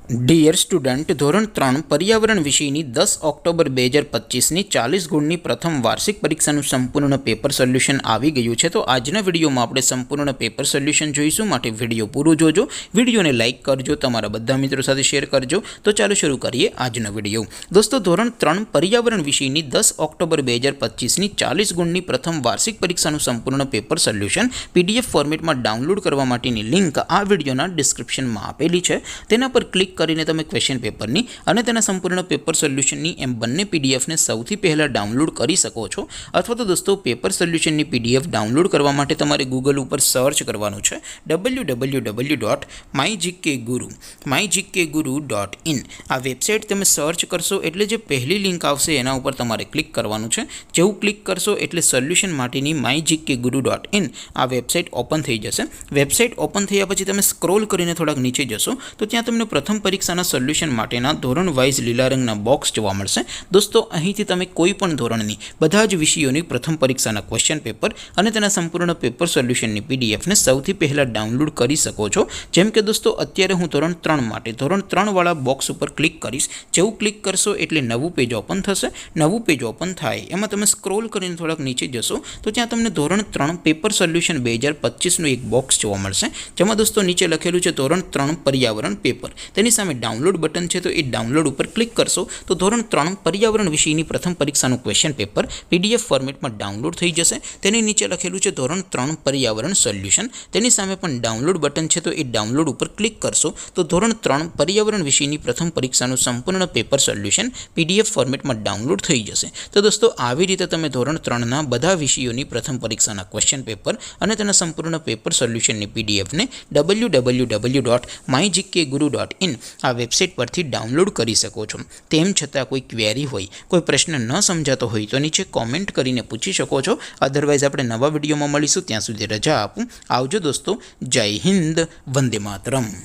Dear student, ધોરણ 3 પર્યાવરણ વિષયની 10 ઓક્ટોબર 2025ની 40 ગુણની પ્રથમ વાર્ષિક પરીક્ષાનું સંપૂર્ણ પેપર સોલ્યુશન આવી ગયું છે. તો આજના વિડીયોમાં આપણે સંપૂર્ણ પેપર સોલ્યુશન જોઈશું, માટે વિડીયો પૂરો જોજો. વિડીયોને લાઇક કરજો, તમારા બધા મિત્રો સાથે શેર કરજો. તો ચાલો શરૂ કરીએ આજનો વિડીયો. દોસ્તો, ધોરણ 3 પર્યાવરણ વિષયની 10 ઓક્ટોબર 2025ની 40 ગુણની પ્રથમ વાર્ષિક પરીક્ષાનું સંપૂર્ણ પેપર સોલ્યુશન PDF ફોર્મેટમાં ડાઉનલોડ કરવા માટેની લિંક આ વિડીયોના ડિસ્ક્રિપ્શનમાં આપેલી છે. તેના પર ક્લિક કરીને તમે ક્વેશ્ચન પેપરની અને તેના સંપૂર્ણ પેપર સોલ્યુશનની એમ બંને PDFને સૌથી પહેલાં ડાઉનલોડ કરી શકો છો. અથવા તો દોસ્તો, પેપર સોલ્યુશનની PDF ડાઉનલોડ કરવા માટે તમારે ગૂગલ ઉપર સર્ચ કરવાનું છે www.mygkguru.in. આ વેબસાઇટ તમે સર્ચ કરશો એટલે જે પહેલી લિંક આવશે એના ઉપર તમારે ક્લિક કરવાનું છે. જેવું ક્લિક કરશો એટલે સોલ્યુશન માટેની mygkguru.in આ વેબસાઇટ ઓપન થઈ જશે. વેબસાઇટ ઓપન થયા પછી તમે સ્ક્રોલ કરીને થોડાક નીચે જશો તો ત્યાં તમને પ્રથમ પરીક્ષાના સોલ્યુશન માટેના ધોરણ વાઇઝ લીલા રંગના બોક્સ જોવા મળશે. દોસ્તો, અહીંથી તમે કોઈ પણ ધોરણની બધા જ વિષયોની પ્રથમ પરીક્ષાના ક્વેશ્ચન પેપર અને તેના સંપૂર્ણ પેપર સોલ્યુશનની PDFને સૌથી પહેલાં ડાઉનલોડ કરી શકો છો. જેમ કે દોસ્તો, અત્યારે હું ધોરણ 3 માટે ધોરણ 3 વાળા બોક્સ ઉપર ક્લિક કરીશ. જેવું ક્લિક કરશો એટલે નવું પેજ ઓપન થશે. નવું પેજ ઓપન થાય એમાં તમે સ્ક્રોલ કરીને થોડાક નીચે જશો તો ત્યાં તમને ધોરણ 3 પેપર સોલ્યુશન 2025નું એક બોક્સ જોવા મળશે. જેમાં દોસ્તો નીચે લખેલું છે ધોરણ 3 પર્યાવરણ પેપર. તેની સામે ડાઉનલોડ બટન છે, તો એ ડાઉનલોડ ઉપર ક્લિક કરશો તો ધોરણ 3 પર્યાવરણ વિષયની પ્રથમ પરીક્ષાનું ક્વેશ્ચન પેપર PDF ફોર્મેટમાં ડાઉનલોડ થઈ જશે. તેની નીચે લખેલું છે ધોરણ 3 પર્યાવરણ સોલ્યુશન. તેની સામે પણ ડાઉનલોડ બટન છે, તો એ ડાઉનલોડ ઉપર ક્લિક કરશો તો ધોરણ 3 પર્યાવરણ વિષયની પ્રથમ પરીક્ષાનું સંપૂર્ણ પેપર સોલ્યુશન PDF ફોર્મેટમાં ડાઉનલોડ થઈ જશે. તો દોસ્તો, આવી રીતે તમે ધોરણ 3ના બધા વિષયોની પ્રથમ પરીક્ષાના ક્વેશ્ચન પેપર અને તેના સંપૂર્ણ પેપર સોલ્યુશનની PDFને www.mygkguru.in આ વેબસાઇટ પરથી ડાઉનલોડ કરી શકો છો. તેમ છતાં કોઈ ક્વેરી હોય, કોઈ પ્રશ્ન ન સમજાતો હોય તો નીચે કોમેન્ટ કરીને પૂછી શકો છો. અધરવાઇઝ આપણે નવા વિડીયોમાં મળીશું. ત્યાં સુધી રજા આપું. આવજો દોસ્તો. જય હિન્દ. વંદે માતરમ.